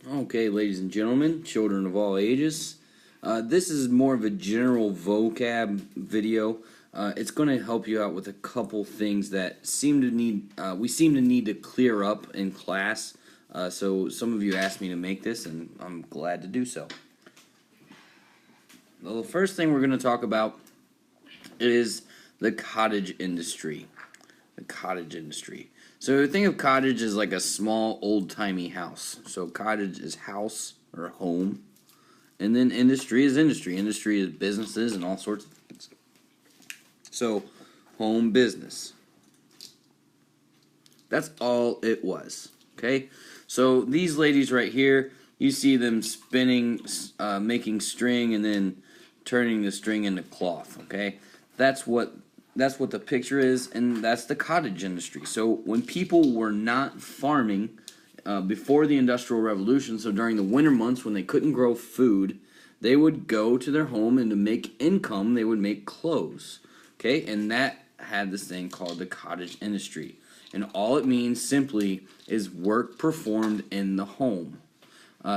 Okay, ladies and gentlemen, children of all ages, this is more of a general vocab video. It's going to help you out with a couple things that we seem to need to clear up in class. So some of you asked me to make this, and I'm glad to do so. Well, the first thing we're going to talk about is the cottage industry. The cottage industry. So think of cottage as like a small old-timey house. So cottage is house or home. And then industry is industry. Industry is businesses and all sorts of things. So home business. That's all it was. Okay? So these ladies right here, you see them spinning, making string and then turning the string into cloth. Okay? That's what the picture is, and that's the cottage industry. So when people were not farming before the Industrial Revolution, so during the winter months when they couldn't grow food, they would go to their home, and to make income, they would make clothes. Okay, and that had this thing called the cottage industry. And all it means simply is work performed in the home.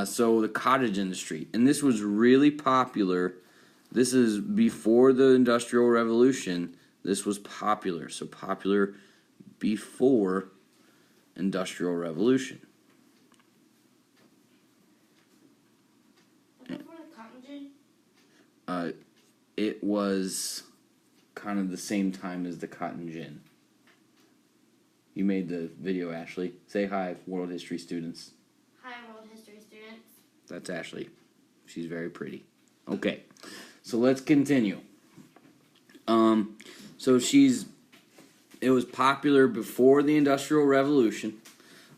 So the cottage industry. And this was really popular. This is before the Industrial Revolution. This was popular. So popular before Industrial Revolution. Before the cotton gin? It was kind of the same time as the cotton gin. You made the video, Ashley. Say hi, world history students. Hi, world history students. That's Ashley. She's very pretty. Okay, so let's continue. So it was popular before the Industrial Revolution,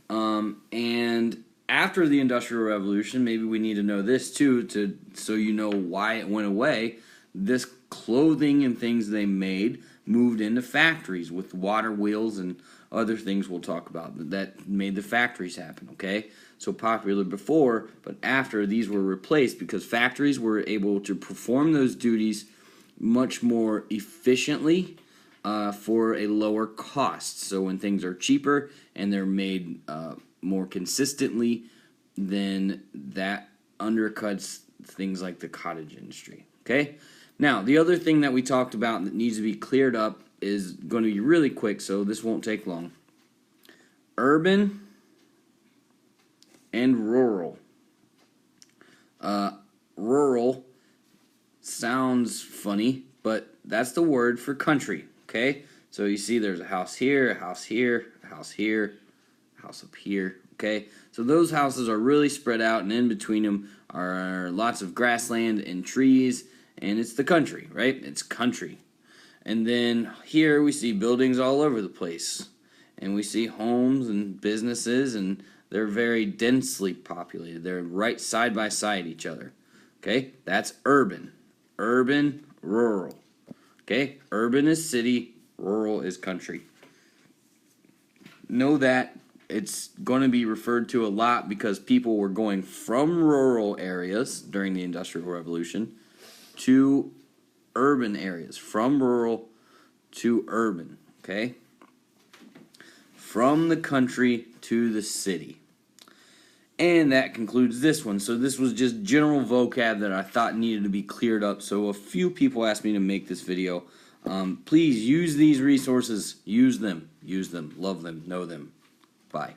and after the Industrial Revolution, maybe we need to know this too, so you know why it went away. This clothing and things they made moved into factories with water wheels and other things we'll talk about that made the factories happen, okay? So popular before, but after these were replaced because factories were able to perform those duties much more efficiently for a lower cost. So when things are cheaper and they're made more consistently, then that undercuts things like the cottage industry. Okay? Now, the other thing that we talked about that needs to be cleared up is going to be really quick, so this won't take long. Urban and rural. Rural sounds funny, but that's the word for country, okay? So you see there's a house here, a house here, a house here, a house up here, okay? So those houses are really spread out, and in between them are lots of grassland and trees, and it's the country, right? It's country. And then here we see buildings all over the place, and we see homes and businesses, and they're very densely populated. They're right side by side each other, okay? That's urban. Urban, rural. Okay? Urban is city, rural is country. Know that it's going to be referred to a lot because people were going from rural areas during the Industrial Revolution to urban areas. From rural to urban. Okay? From the country to the city. And that concludes this one. So this was just general vocab that I thought needed to be cleared up. So a few people asked me to make this video. Please use these resources. Use them. Use them. Love them. Know them. Bye.